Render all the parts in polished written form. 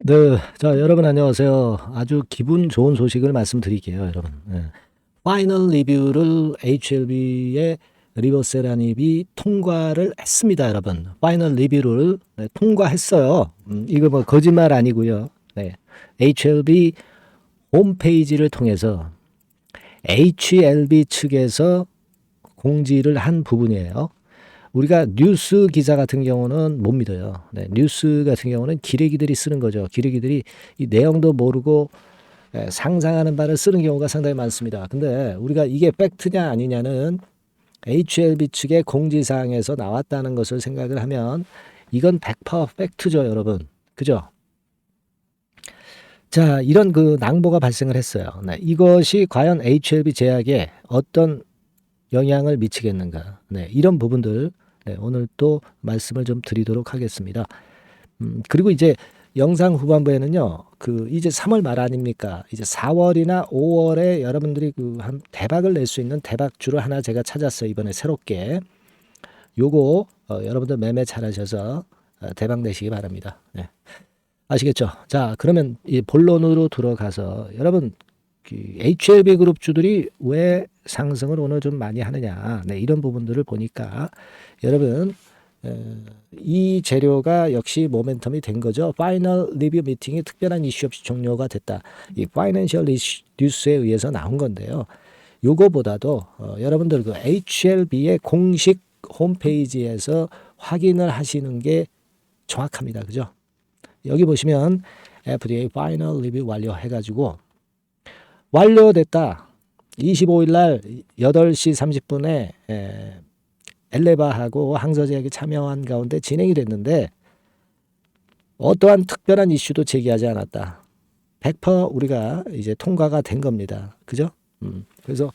네. 자, 여러분 안녕하세요. 아주 기분 좋은 소식을 말씀드릴게요, 여러분. 예. 파이널 리뷰를 HLB의 리버세라닙이 통과를 했습니다, 여러분. 파이널 리뷰를 통과했어요. 이거 뭐 거짓말 아니고요. 네. HLB 홈페이지를 통해서 HLB 측에서 공지를 한 부분이에요. 우리가 뉴스 기자 같은 경우는 못 믿어요. 네, 뉴스 같은 경우는 기레기들이 쓰는 거죠. 기레기들이 이 내용도 모르고 상상하는 바를 쓰는 경우가 상당히 많습니다. 근데 우리가 이게 팩트냐 아니냐는 HLB 측의 공지사항에서 나왔다는 것을 생각을 하면 이건 100% 팩트죠, 여러분. 그죠? 자, 이런 그 낭보가 발생을 했어요. 네, 이것이 과연 HLB 제약에 어떤 영향을 미치겠는가. 네, 이런 부분들 오늘 또 말씀을 좀 드리도록 하겠습니다. 그리고 이제 영상 후반부에는요, 그 이제 3월 말 아닙니까? 이제 4월이나 5월에 여러분들이 그 한 대박을 낼 수 있는 대박주를 하나 제가 찾았어요. 이번에 새롭게. 요거 여러분들 매매 잘하셔서 대박 내시기 바랍니다. 네. 아시겠죠? 자, 그러면 이 본론으로 들어가서 여러분 HLB 그룹주들이 왜 상승을 오늘 좀 많이 하느냐, 네, 이런 부분들을 보니까 여러분 이 재료가 역시 모멘텀이 된 거죠. 파이널 리뷰 미팅이 특별한 이슈 없이 종료가 됐다. 이 파이낸셜 뉴스에 의해서 나온 건데요. 요거보다도 여러분들 그 HLB의 공식 홈페이지에서 확인을 하시는 게 정확합니다. 그죠? 여기 보시면 FDA 파이널 리뷰 완료해가지고 완료됐다. 25일 날 8시 30분에 엘레바하고 항저제약이 참여한 가운데 진행이 됐는데 어떠한 특별한 이슈도 제기하지 않았다. 100% 우리가 이제 통과가 된 겁니다. 그죠? 그래서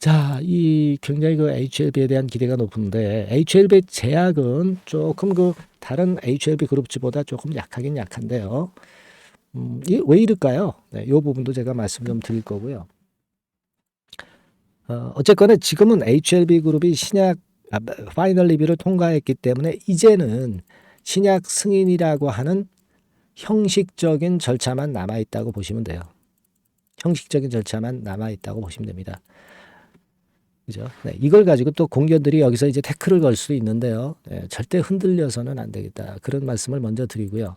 자, 이 굉장히 그 HLB에 대한 기대가 높은데 HLB 제약은 조금 그 다른 HLB 그룹주보다 조금 약하긴 약한데요. 왜 이럴까요? 네, 이 부분도 제가 말씀 좀 드릴 거고요. 어쨌거나 지금은 HLB 그룹이 파이널 리뷰를 통과했기 때문에 이제는 신약 승인이라고 하는 형식적인 절차만 남아있다고 보시면 돼요. 형식적인 절차만 남아있다고 보시면 됩니다. 그죠? 네, 이걸 가지고 또 공견들이 여기서 이제 태클을 걸 수도 있는데요. 네, 절대 흔들려서는 안 되겠다. 그런 말씀을 먼저 드리고요.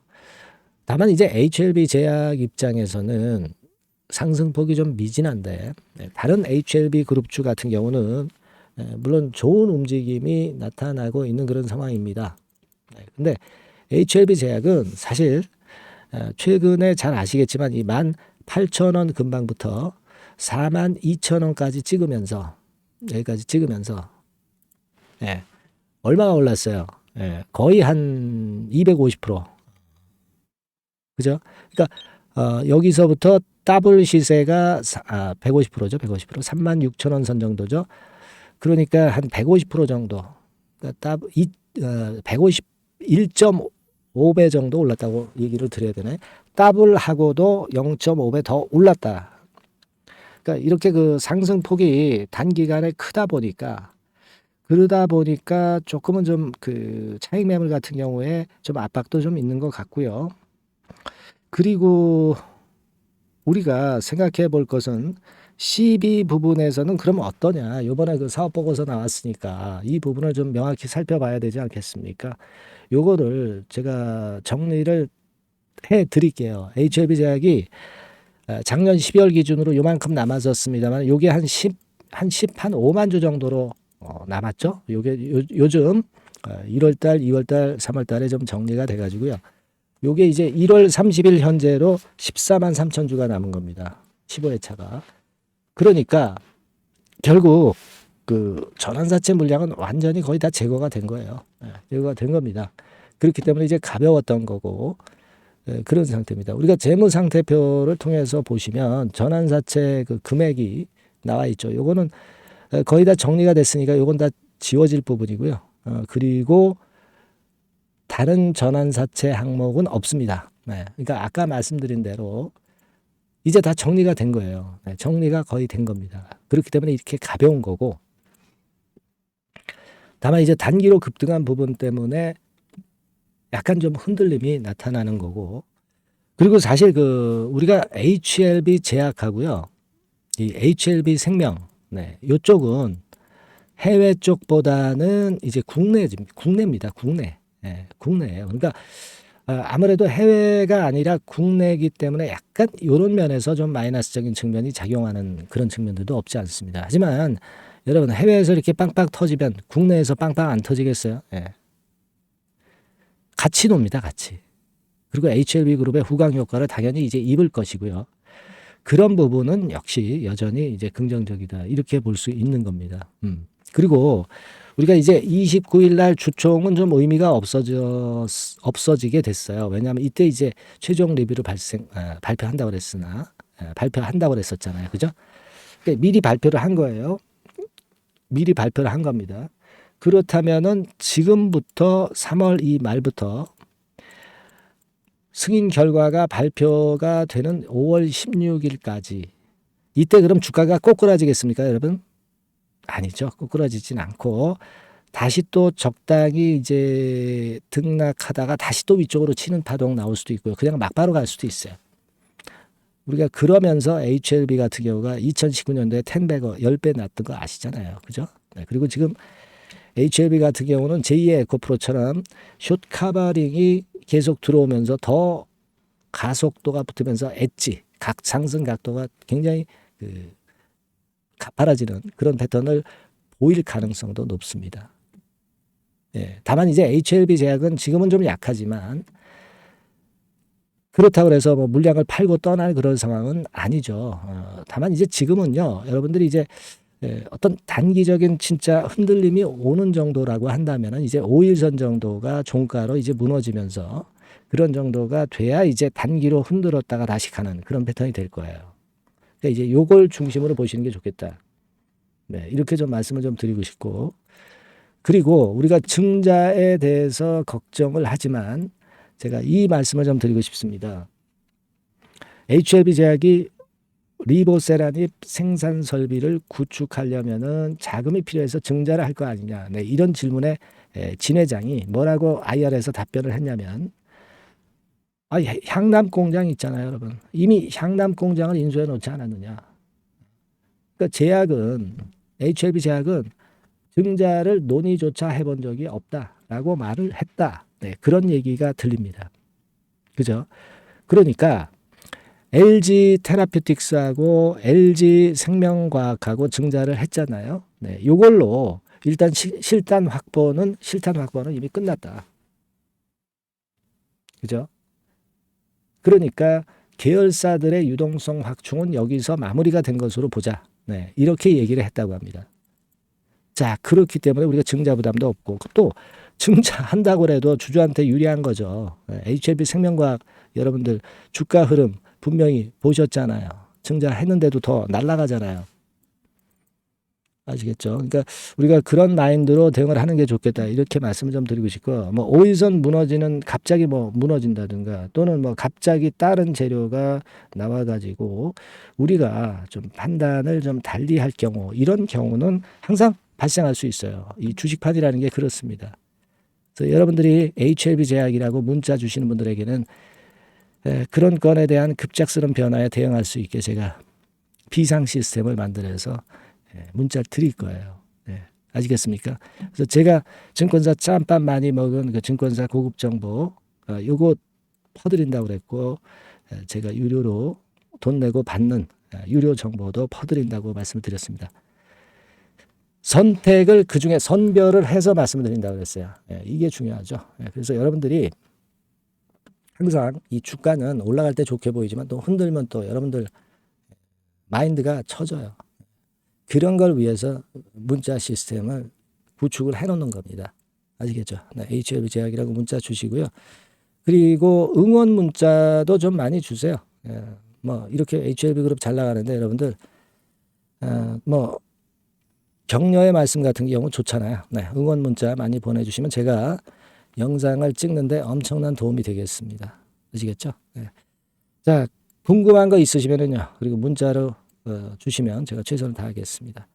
다만 이제 HLB 제약 입장에서는 상승폭이 좀 미진한데 다른 HLB 그룹주 같은 경우는 물론 좋은 움직임이 나타나고 있는 그런 상황입니다. 근데 HLB 제약은 사실 최근에 잘 아시겠지만 이 18,000원 근방부터 42,000원까지 찍으면서 여기까지 찍으면서 얼마가 올랐어요? 거의 한 250%. 그죠? 그러니까 여기서부터 더블 시세가 150%죠. 150%. 36,000원 선 정도죠. 그러니까 한 150% 정도. 그러니까 151.5배 정도 올랐다고 얘기를 드려야 되네. 더블하고도 0.5배 더 올랐다. 그러니까 이렇게 그 상승폭이 단기간에 그러다 보니까 조금은 좀 그 차익 매물 같은 경우에 좀 압박도 좀 있는 것 같고요. 그리고 우리가 생각해 볼 것은 CB 부분에서는 그럼 어떠냐. 요번에 그 사업 보고서 나왔으니까 이 부분을 좀 명확히 살펴봐야 되지 않겠습니까? 요거를 제가 정리를 해 드릴게요. HLB 제약이 작년 12월 기준으로 요만큼 남아졌습니다만 요게 한 5만 주 정도로 남았죠. 요게 요즘 1월 달, 2월 달, 3월 달에 좀 정리가 돼 가지고요. 요게 이제 1월 30일 현재로 14만 3천 주가 남은 겁니다. 15회차가. 그러니까 결국 그 전환사채 물량은 완전히 거의 다 제거가 된 거예요. 제거가 된 겁니다. 그렇기 때문에 이제 가벼웠던 거고 그런 상태입니다. 우리가 재무상태표를 통해서 보시면 전환사채 그 금액이 나와 있죠. 요거는 거의 다 정리가 됐으니까 요건 다 지워질 부분이고요. 그리고 다른 전환사채 항목은 없습니다. 그러니까 아까 말씀드린 대로 이제 다 정리가 된 거예요. 정리가 거의 된 겁니다. 그렇기 때문에 이렇게 가벼운 거고 다만 이제 단기로 급등한 부분 때문에 약간 좀 흔들림이 나타나는 거고 그리고 사실 우리가 HLB 제약하고요. 이 HLB 생명, 네, 요쪽은 해외 쪽보다는 이제 국내입니다. 국내. 예, 국내예요. 그러니까 아무래도 해외가 아니라 국내이기 때문에 약간 이런 면에서 좀 마이너스적인 측면이 작용하는 그런 측면들도 없지 않습니다. 하지만 여러분 해외에서 이렇게 빵빵 터지면 국내에서 빵빵 안 터지겠어요? 예. 같이 놉니다. 같이. 그리고 HLB 그룹의 후광 효과를 당연히 이제 입을 것이고요. 그런 부분은 역시 여전히 이제 긍정적이다. 이렇게 볼 수 있는 겁니다. 그리고 우리가 이제 29일 날 주총은 좀 의미가 없어지게 됐어요. 왜냐하면 이때 이제 최종 리뷰를 발표한다고 발표한다고 그랬었잖아요. 그죠? 그러니까 미리 발표를 한 거예요. 미리 발표를 한 겁니다. 그렇다면은 지금부터 3월 이 말부터 승인 결과가 발표가 되는 5월 16일까지 이때 그럼 주가가 꼬꾸라지겠습니까, 여러분? 아니죠. 꼬꾸라지진 않고 다시 또 적당히 이제 등락하다가 다시 또 위쪽으로 치는 파동 나올 수도 있고요. 그냥 막바로 갈 수도 있어요. 우리가 그러면서 HLB 같은 경우가 2019년도에 10배가 10배 났던 거 아시잖아요. 그죠? 네, 그리고 지금 HLB 같은 경우는 제2의 에코프로처럼 숏 카바링이 계속 들어오면서 더 가속도가 붙으면서 엣지, 상승 각도가 굉장히 가파라지는 그런 패턴을 보일 가능성도 높습니다. 예, 다만 이제 HLB 제약은 지금은 좀 약하지만 그렇다고 해서 뭐 물량을 팔고 떠날 그런 상황은 아니죠. 다만 이제 지금은요, 여러분들이 이제 어떤 단기적인 진짜 흔들림이 오는 정도라고 한다면은 이제 5일선 정도가 종가로 이제 무너지면서 그런 정도가 돼야 이제 단기로 흔들었다가 다시 가는 그런 패턴이 될 거예요. 그러니까 이제 요걸 중심으로 보시는 게 좋겠다. 네, 이렇게 좀 말씀을 좀 드리고 싶고, 그리고 우리가 증자에 대해서 걱정을 하지만 제가 이 말씀을 좀 드리고 싶습니다. HLB 제약이 리보세라닙 생산 설비를 구축하려면은 자금이 필요해서 증자를 할 거 아니냐. 네, 이런 질문에 진 회장이 뭐라고 IR에서 답변을 했냐면, 향남 공장 있잖아요, 여러분. 이미 향남 공장을 인수해 놓지 않았느냐. 그러니까 제약은 HLB 제약은 증자를 논의조차 해본 적이 없다라고 말을 했다. 네, 그런 얘기가 들립니다. 그죠? 그러니까 LG 테라퓨틱스하고 LG 생명과학하고 증자를 했잖아요. 네, 이걸로 일단 실탄 확보는 이미 끝났다. 그죠? 그러니까 계열사들의 유동성 확충은 여기서 마무리가 된 것으로 보자. 네, 이렇게 얘기를 했다고 합니다. 자, 그렇기 때문에 우리가 증자 부담도 없고 또 증자한다고 해도 주주한테 유리한 거죠. HLB 생명과학 여러분들 주가 흐름 분명히 보셨잖아요. 증자했는데도 더 날아가잖아요. 아시겠죠? 그러니까 우리가 그런 마인드로 대응을 하는 게 좋겠다. 이렇게 말씀을 좀 드리고 싶고, 뭐 5일선 무너지는 갑자기 뭐 무너진다든가 또는 뭐 갑자기 다른 재료가 나와가지고 우리가 좀 판단을 좀 달리 할 경우, 이런 경우는 항상 발생할 수 있어요. 이 주식판이라는 게 그렇습니다. 그래서 여러분들이 HLB 제약이라고 문자 주시는 분들에게는 그런 건에 대한 급작스러운 변화에 대응할 수 있게 제가 비상 시스템을 만들어서 문자를 드릴 거예요. 네. 아시겠습니까? 그래서 제가 증권사 짬밥 많이 먹은 그 증권사 고급 정보 요거 퍼드린다고 그랬고 제가 유료로 돈 내고 받는 유료 정보도 퍼드린다고 말씀을 드렸습니다. 선택을 그중에 선별을 해서 말씀을 드린다고 그랬어요. 이게 중요하죠. 그래서 여러분들이 항상 이 주가는 올라갈 때 좋게 보이지만 또 흔들면 또 여러분들 마인드가 처져요. 그런 걸 위해서 문자 시스템을 구축을 해놓는 겁니다. 아시겠죠? 네, HLB 제약이라고 문자 주시고요. 그리고 응원 문자도 좀 많이 주세요. 뭐 이렇게 HLB 그룹 잘 나가는데 여러분들 뭐 격려의 말씀 같은 경우 좋잖아요. 네, 응원 문자 많이 보내주시면 제가 영상을 찍는데 엄청난 도움이 되겠습니다. 아시겠죠? 네. 자, 궁금한 거 있으시면은요. 그리고 문자로 주시면 제가 최선을 다하겠습니다.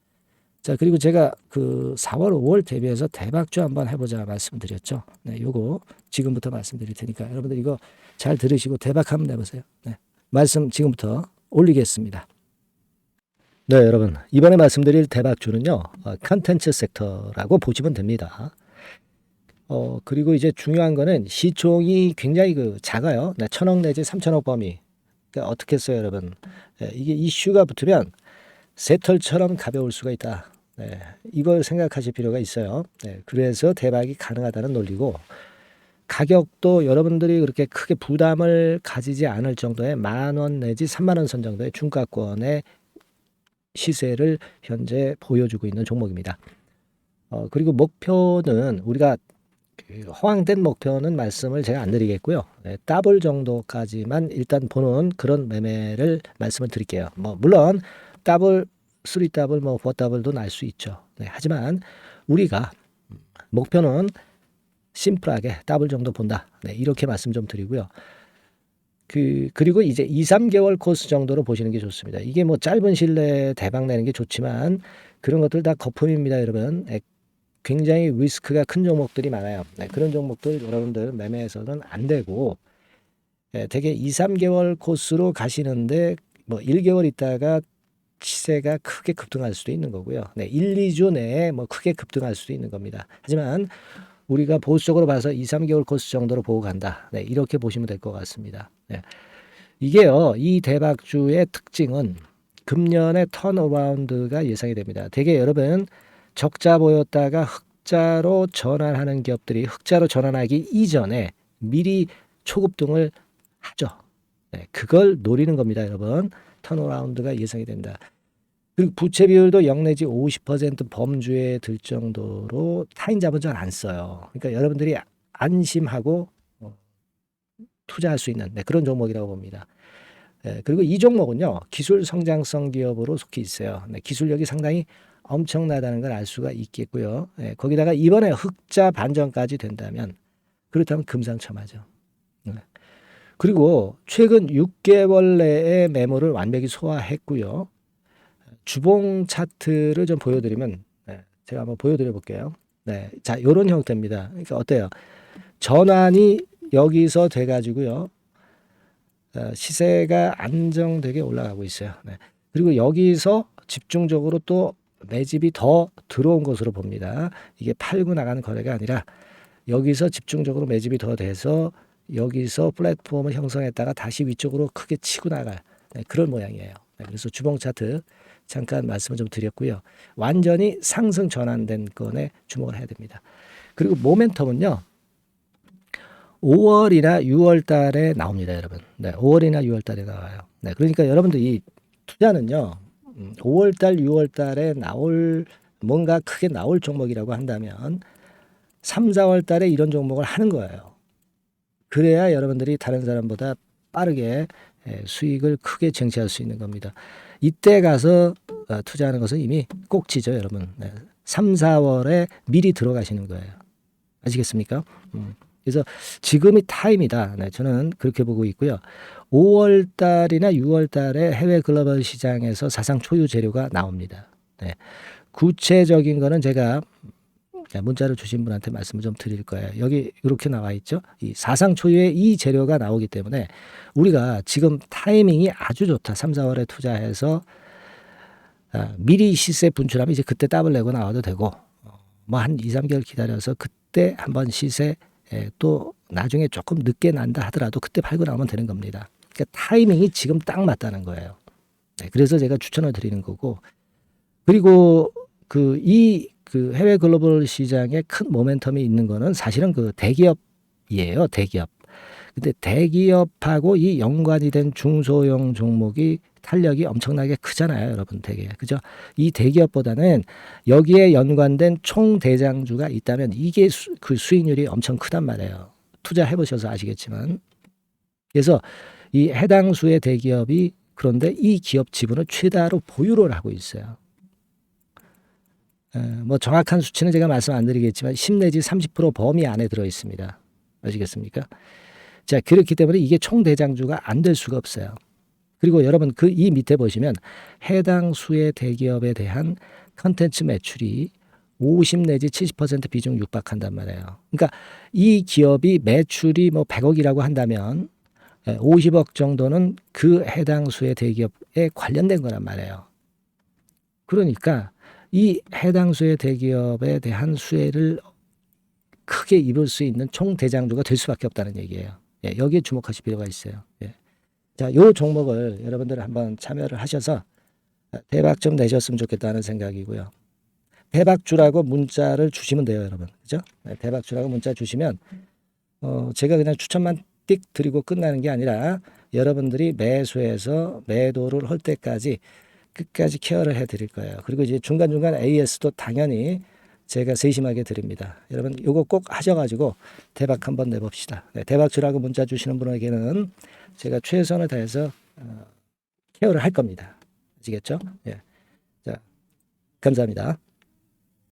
자, 그리고 제가 그 4월, 5월 대비해서 대박주 한번 해보자 말씀드렸죠. 네, 요거 지금부터 말씀드릴 테니까 여러분들 이거 잘 들으시고 대박 한번 내보세요. 네, 말씀 지금부터 올리겠습니다. 네, 여러분 이번에 말씀드릴 대박주는요, 컨텐츠 섹터라고 보시면 됩니다. 그리고 이제 중요한 거는 시총이 굉장히 작아요. 네, 1,000억 내지 3,000억 범위. 그러니까 어떻게 했어요, 여러분? 네, 이게 이슈가 붙으면 새털처럼 가벼울 수가 있다. 네, 이걸 생각하실 필요가 있어요. 네, 그래서 대박이 가능하다는 논리고, 가격도 여러분들이 그렇게 크게 부담을 가지지 않을 정도의 10,000원 내지 30,000원 선 정도의 중가권의 시세를 현재 보여주고 있는 종목입니다. 그리고 목표는 우리가 허황된 목표는 말씀을 제가 안 드리겠고요. 네, 더블 정도까지만 일단 보는 그런 매매를 말씀을 드릴게요. 뭐 물론 더블, 3더블, 뭐 4더블도 날 수 있죠. 네, 하지만 우리가 목표는 심플하게 더블 정도 본다. 네, 이렇게 말씀 좀 드리고요. 그리고 이제 2, 3개월 코스 정도로 보시는 게 좋습니다. 이게 뭐 짧은 시일 내에 대박 내는 게 좋지만 그런 것들 다 거품입니다, 여러분. 굉장히 리스크가 큰 종목들이 많아요. 네, 그런 종목들 여러분들 매매해서는 안 되고, 되게 2, 3개월 코스로 가시는데 뭐 1개월 있다가 시세가 크게 급등할 수도 있는 거고요. 네, 1, 2주 내에 뭐 크게 급등할 수도 있는 겁니다. 하지만 우리가 보수적으로 봐서 2, 3개월 코스 정도로 보고 간다. 네, 이렇게 보시면 될 것 같습니다. 네. 이게요, 이 대박주의 특징은 금년에 턴어라운드가 예상이 됩니다. 되게 여러분 적자 보였다가 흑자로 전환하는 기업들이 흑자로 전환하기 이전에 미리 초급등을 하죠. 네, 그걸 노리는 겁니다, 여러분. 턴어라운드가 예상이 된다. 그리고 부채 비율도 0 내지 50% 범주에 들 정도로 타인 자본 잘 안 써요. 그러니까 여러분들이 안심하고 투자할 수 있는 그런 종목이라고 봅니다. 그리고 이 종목은요, 기술 성장성 기업으로 속해 있어요. 기술력이 상당히 엄청나다는 걸 알 수가 있겠고요. 거기다가 이번에 흑자 반전까지 된다면, 그렇다면 금상첨화죠. 그리고 최근 6개월 내에 매물을 완벽히 소화했고요. 주봉 차트를 좀 보여드리면, 제가 한번 보여드려 볼게요. 네, 자, 이런 형태입니다. 그러니까 어때요? 전환이 여기서 돼가지고요, 시세가 안정되게 올라가고 있어요. 네. 그리고 여기서 집중적으로 또 매집이 더 들어온 것으로 봅니다. 이게 팔고 나가는 거래가 아니라 여기서 집중적으로 매집이 더 돼서 여기서 플랫폼을 형성했다가 다시 위쪽으로 크게 치고 나갈 그런 모양이에요. 그래서 주봉 차트 잠깐 말씀을 좀 드렸고요. 완전히 상승 전환된 건에 주목을 해야 됩니다. 그리고 모멘텀은요, 5월이나 6월 달에 나옵니다, 여러분. 네, 5월이나 6월 달에 나와요. 네, 그러니까 여러분들 이 투자는요, 5월 달, 6월 달에 뭔가 크게 나올 종목이라고 한다면 3, 4월 달에 이런 종목을 하는 거예요. 그래야 여러분들이 다른 사람보다 빠르게 수익을 크게 쟁취할 수 있는 겁니다. 이때 가서 투자하는 것은 이미 꼭지죠, 여러분. 3, 4월에 미리 들어가시는 거예요. 아시겠습니까? 그래서 지금이 타임이다. 저는 그렇게 보고 있고요. 5월 달이나 6월 달에 해외 글로벌 시장에서 사상 초유 재료가 나옵니다. 구체적인 거는 제가 문자를 주신 분한테 말씀을 좀 드릴 거예요. 여기 이렇게 나와 있죠. 이 사상 초유의 이 재료가 나오기 때문에 우리가 지금 타이밍이 아주 좋다. 3, 4월에 투자해서 미리 시세 분출하면 이제 그때 더블 내고 나와도 되고, 뭐 한 2, 3개월 기다려서 그때 한번 시세 또 나중에 조금 늦게 난다 하더라도 그때 팔고 나오면 되는 겁니다. 그러니까 타이밍이 지금 딱 맞다는 거예요. 그래서 제가 추천을 드리는 거고, 그리고 이 해외 글로벌 시장에 큰 모멘텀이 있는 거는 사실은 대기업이에요. 대기업. 근데 대기업하고 이 연관이 된 중소형 종목이 탄력이 엄청나게 크잖아요, 여러분. 되게 그죠? 이 대기업보다는 여기에 연관된 총대장주가 있다면 이게 수익률이 엄청 크단 말이에요. 투자해 보셔서 아시겠지만. 그래서 이 해당 수의 대기업이 그런데 이 기업 지분을 최다로 보유를 하고 있어요. 뭐 정확한 수치는 제가 말씀 안 드리겠지만 10 내지 30% 범위 안에 들어 있습니다. 아시겠습니까? 자, 그렇기 때문에 이게 총대장주가 안 될 수가 없어요. 그리고 여러분 이 밑에 보시면 해당 수의 대기업에 대한 컨텐츠 매출이 50 내지 70% 비중 육박한단 말이에요. 그러니까 이 기업이 매출이 뭐 100억이라고 한다면 50억 정도는 그 해당 수의 대기업에 관련된 거란 말이에요. 그러니까 이 해당 수의 대기업에 대한 수혜를 크게 입을 수 있는 총대장주가 될 수밖에 없다는 얘기예요. 예, 여기에 주목하실 필요가 있어요. 예. 자, 요 종목을 여러분들 한번 참여를 하셔서 대박 좀 내셨으면 좋겠다는 생각이고요. 대박주라고 문자를 주시면 돼요, 여러분. 그죠? 네, 대박주라고 문자 주시면 제가 그냥 추천만 띡 드리고 끝나는 게 아니라 여러분들이 매수해서 매도를 할 때까지 끝까지 케어를 해 드릴 거예요. 그리고 이제 중간중간 AS도 당연히 제가 세심하게 드립니다. 여러분 요거 꼭 하셔가지고 대박 한번 내봅시다. 네, 대박주라고 문자 주시는 분에게는 제가 최선을 다해서 케어를 할 겁니다. 아시겠죠? 예. 자, 감사합니다.